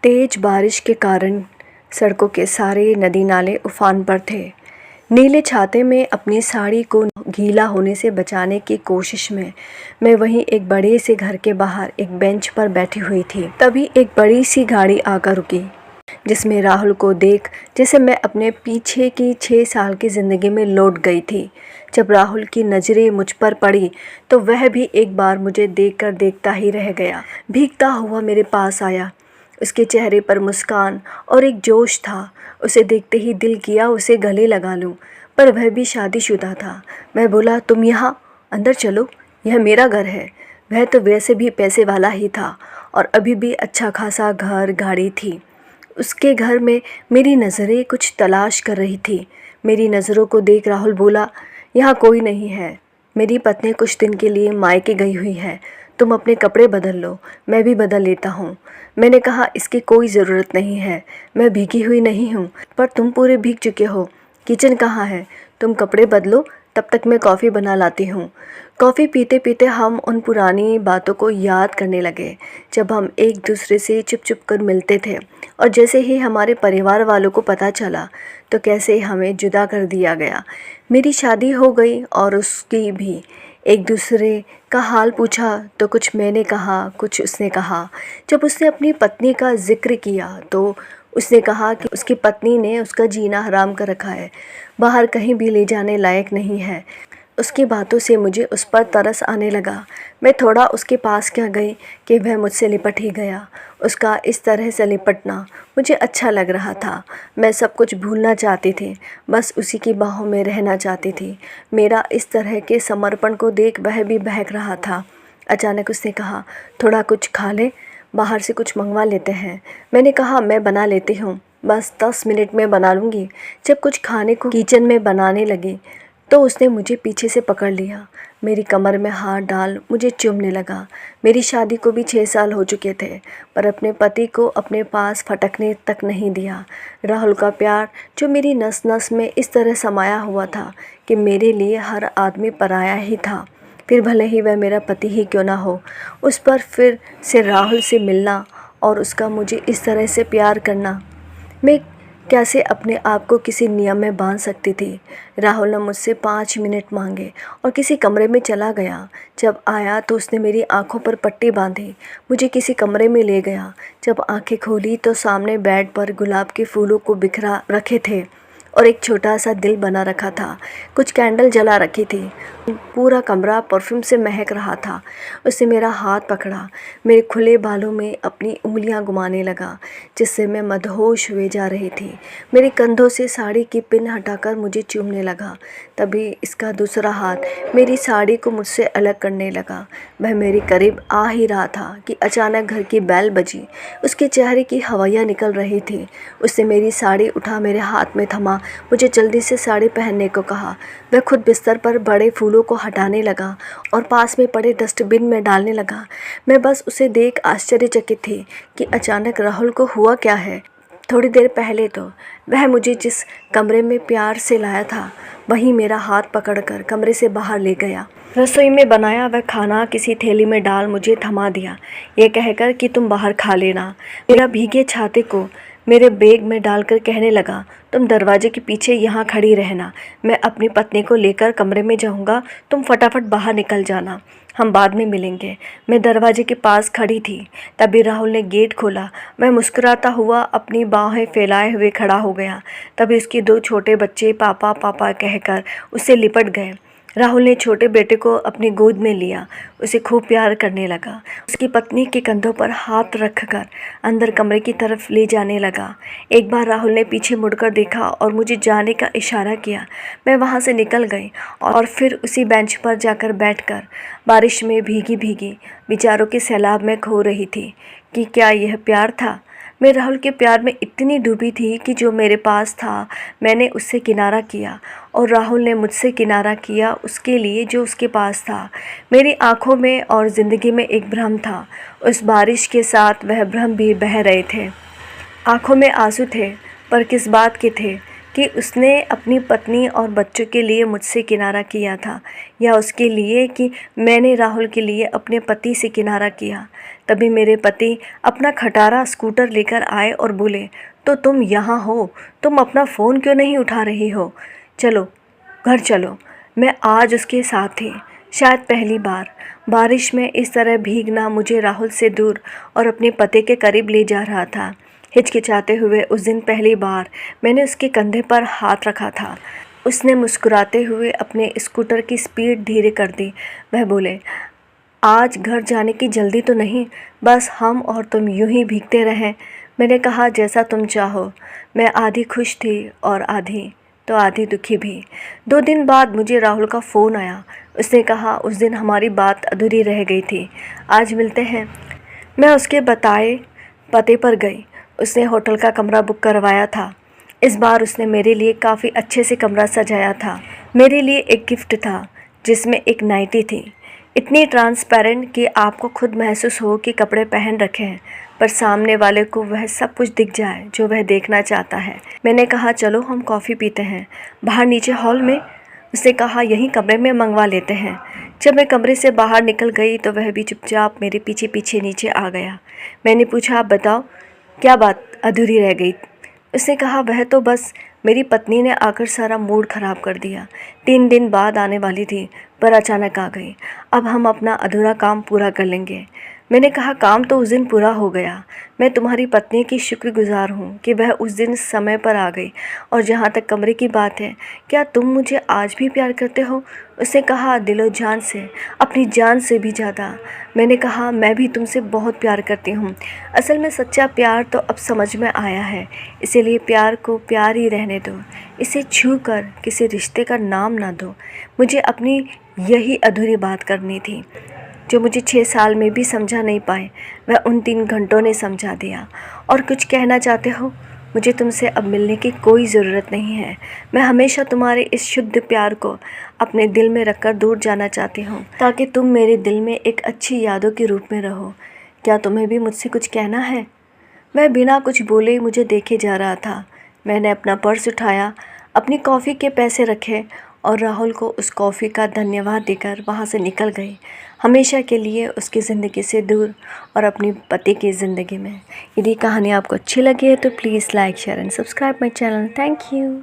तेज बारिश के कारण सड़कों के सारे नदी नाले उफान पर थे। नीले छाते में अपनी साड़ी को गीला होने से बचाने की कोशिश में मैं वहीं एक बड़े से घर के बाहर एक बेंच पर बैठी हुई थी। तभी एक बड़ी सी गाड़ी आकर रुकी, जिसमें राहुल को देख जैसे मैं अपने पीछे की 6 साल की ज़िंदगी में लौट गई थी। जब राहुल की नज़रें मुझ पर पड़ी तो वह भी एक बार मुझे देखकर देखता ही रह गया। भीगता हुआ मेरे पास आया। उसके चेहरे पर मुस्कान और एक जोश था। उसे देखते ही दिल किया उसे गले लगा लूं, पर वह भी शादीशुदा था। मैं बोला, तुम यहाँ अंदर चलो, यह मेरा घर है। वह तो वैसे भी पैसे वाला ही था और अभी भी अच्छा खासा घर गाड़ी थी। उसके घर में मेरी नज़रें कुछ तलाश कर रही थी। मेरी नज़रों को देख राहुल बोला, यहाँ कोई नहीं है। मेरी पत्नी कुछ दिन के लिए मायके गई हुई है। तुम अपने कपड़े बदल लो, मैं भी बदल लेता हूँ। मैंने कहा, इसकी कोई ज़रूरत नहीं है, मैं भीगी हुई नहीं हूँ। पर तुम पूरे भीग चुके हो। किचन कहाँ है? तुम कपड़े बदलो, तब तक मैं कॉफ़ी बना लाती हूँ। कॉफ़ी पीते पीते हम उन पुरानी बातों को याद करने लगे, जब हम एक दूसरे से चुप चुप कर मिलते थे और जैसे ही हमारे परिवार वालों को पता चला तो कैसे हमें जुदा कर दिया गया। मेरी शादी हो गई और उसकी भी। एक दूसरे का हाल पूछा तो कुछ मैंने कहा, कुछ उसने कहा। जब उसने अपनी पत्नी का जिक्र किया तो उसने कहा कि उसकी पत्नी ने उसका जीना हराम कर रखा है, बाहर कहीं भी ले जाने लायक नहीं है। उसकी बातों से मुझे उस पर तरस आने लगा। मैं थोड़ा उसके पास क्या गई कि वह मुझसे लिपट ही गया। उसका इस तरह से लिपटना मुझे अच्छा लग रहा था। मैं सब कुछ भूलना चाहती थी, बस उसी की बाहों में रहना चाहती थी। मेरा इस तरह के समर्पण को देख वह भी बहक रहा था। अचानक उसने कहा, थोड़ा कुछ खा ले, बाहर से कुछ मंगवा लेते हैं। मैंने कहा, मैं बना लेती हूँ, बस 10 मिनट में बना लूँगी। जब कुछ खाने को किचन में बनाने लगी तो उसने मुझे पीछे से पकड़ लिया, मेरी कमर में हाथ डाल मुझे चूमने लगा। मेरी शादी को भी 6 साल हो चुके थे, पर अपने पति को अपने पास फटकने तक नहीं दिया। राहुल का प्यार जो मेरी नस नस में इस तरह समाया हुआ था कि मेरे लिए हर आदमी पराया ही था, फिर भले ही वह मेरा पति ही क्यों ना हो। उस पर फिर से राहुल से मिलना और उसका मुझे इस तरह से प्यार करना, मैं कैसे अपने आप को किसी नियम में बांध सकती थी। राहुल ने मुझसे 5 मिनट मांगे और किसी कमरे में चला गया। जब आया तो उसने मेरी आंखों पर पट्टी बांधी, मुझे किसी कमरे में ले गया। जब आंखें खोली तो सामने बेड पर गुलाब के फूलों को बिखरा रखे थे और एक छोटा सा दिल बना रखा था। कुछ कैंडल जला रखी थी। पूरा कमरा परफ्यूम से महक रहा था। उसने मेरा हाथ पकड़ा, मेरे खुले बालों में अपनी उंगलियां घुमाने लगा, जिससे मैं मदहोश हुए जा रही थी। मेरे कंधों से साड़ी की पिन हटाकर मुझे चूमने लगा। तभी इसका दूसरा हाथ मेरी साड़ी को मुझसे अलग करने लगा। वह मेरे करीब आ ही रहा था कि अचानक घर की बेल बजी। उसके चेहरे की हवाइयाँ निकल रही थी। उसने मेरी साड़ी उठा मेरे हाथ में थमा, मुझे जल्दी से साड़ी पहनने को कहा। वह खुद बिस्तर पर बड़े फूलों को हटाने लगा और पास में पड़े डस्टबिन में डालने लगा। मैं बस उसे देख आश्चर्यचकित थी कि अचानक राहुल को हुआ क्या है। थोड़ी देर पहले तो वह मुझे जिस कमरे में प्यार से लाया था, वहीं मेरा हाथ पकड़कर कमरे से बाहर ले गया। रसोई में बनाया वह खाना किसी थैली में डाल मुझे थमा दिया, ये कहकर कि तुम बाहर खा लेना। मेरा भीगे छाते को मेरे बैग में डालकर कहने लगा, तुम दरवाजे के पीछे यहाँ खड़ी रहना, मैं अपनी पत्नी को लेकर कमरे में जाऊँगा, तुम फटाफट बाहर निकल जाना, हम बाद में मिलेंगे। मैं दरवाजे के पास खड़ी थी, तभी राहुल ने गेट खोला। मैं मुस्कुराता हुआ अपनी बाहें फैलाए हुए खड़ा हो गया। तभी उसके 2 छोटे बच्चे पापा पापा कहकर उससे लिपट गए। राहुल ने छोटे बेटे को अपनी गोद में लिया, उसे खूब प्यार करने लगा। उसकी पत्नी के कंधों पर हाथ रखकर अंदर कमरे की तरफ ले जाने लगा। एक बार राहुल ने पीछे मुड़कर देखा और मुझे जाने का इशारा किया। मैं वहां से निकल गई और फिर उसी बेंच पर जाकर बैठकर बारिश में भीगी भीगी विचारों के सैलाब में खो रही थी कि क्या यह प्यार था। मैं राहुल के प्यार में इतनी डूबी थी कि जो मेरे पास था मैंने उससे किनारा किया और राहुल ने मुझसे किनारा किया उसके लिए जो उसके पास था। मेरी आंखों में और ज़िंदगी में एक भ्रम था। उस बारिश के साथ वह भ्रम भी बह रहे थे। आंखों में आंसू थे, पर किस बात के थे कि उसने अपनी पत्नी और बच्चों के लिए मुझसे किनारा किया था, या उसके लिए कि मैंने राहुल के लिए अपने पति से किनारा किया। तभी मेरे पति अपना खटारा स्कूटर लेकर आए और बोले, तो तुम यहाँ हो, तुम अपना फ़ोन क्यों नहीं उठा रही हो? चलो घर चलो। मैं आज उसके साथ थी, शायद पहली बार। बारिश में इस तरह भीगना मुझे राहुल से दूर और अपने पति के करीब ले जा रहा था। हिचकिचाते हुए उस दिन पहली बार मैंने उसके कंधे पर हाथ रखा था। उसने मुस्कुराते हुए अपने स्कूटर की स्पीड धीरे कर दी। वह बोले, आज घर जाने की जल्दी तो नहीं, बस हम और तुम यूं ही भीगते रहें। मैंने कहा, जैसा तुम चाहो। मैं आधी खुश थी और आधी दुखी भी। 2 दिन बाद मुझे राहुल का फ़ोन आया। उसने कहा, उस दिन हमारी बात अधूरी रह गई थी, आज मिलते हैं। मैं उसके बताए पते पर गई। उसने होटल का कमरा बुक करवाया था। इस बार उसने मेरे लिए काफ़ी अच्छे से कमरा सजाया था। मेरे लिए एक गिफ्ट था जिसमें एक नाइटी थी, इतनी ट्रांसपेरेंट कि आपको खुद महसूस हो कि कपड़े पहन रखे हैं, पर सामने वाले को वह सब कुछ दिख जाए जो वह देखना चाहता है। मैंने कहा, चलो हम कॉफ़ी पीते हैं बाहर नीचे हॉल में। उसने कहा, यहीं कमरे में मंगवा लेते हैं। जब मैं कमरे से बाहर निकल गई तो वह भी चुपचाप मेरे पीछे पीछे नीचे आ गया। मैंने पूछा, आप बताओ क्या बात अधूरी रह गई? उसने कहा, वह तो बस मेरी पत्नी ने आकर सारा मूड ख़राब कर दिया। 3 दिन बाद आने वाली थी पर अचानक आ गई। अब हम अपना अधूरा काम पूरा कर लेंगे। मैंने कहा, काम तो उस दिन पूरा हो गया। मैं तुम्हारी पत्नी की शुक्रगुजार हूँ कि वह उस दिन समय पर आ गई। और जहाँ तक कमरे की बात है, क्या तुम मुझे आज भी प्यार करते हो? उसने कहा, दिलो जान से, अपनी जान से भी ज़्यादा। मैंने कहा, मैं भी तुमसे बहुत प्यार करती हूँ। असल में सच्चा प्यार तो अब समझ में आया है, इसीलिए प्यार को प्यार ही रहने दो। इसे छू कर किसी रिश्ते का नाम ना दो। मुझे अपनी यही अधूरी बात करनी थी, जो मुझे 6 साल में भी समझा नहीं पाए, वह उन 3 घंटों ने समझा दिया। और कुछ कहना चाहते हो? मुझे तुमसे अब मिलने की कोई ज़रूरत नहीं है। मैं हमेशा तुम्हारे इस शुद्ध प्यार को अपने दिल में रखकर दूर जाना चाहती हूँ, ताकि तुम मेरे दिल में एक अच्छी यादों के रूप में रहो। क्या तुम्हें भी मुझसे कुछ कहना है? वह बिना कुछ बोले मुझे देखे जा रहा था। मैंने अपना पर्स उठाया, अपनी कॉफ़ी के पैसे रखे और राहुल को उस कॉफ़ी का धन्यवाद देकर वहाँ से निकल गई, हमेशा के लिए उसकी ज़िंदगी से दूर और अपनी पति की ज़िंदगी में। यदि कहानी आपको अच्छी लगी है तो please like, share and subscribe my channel. Thank you.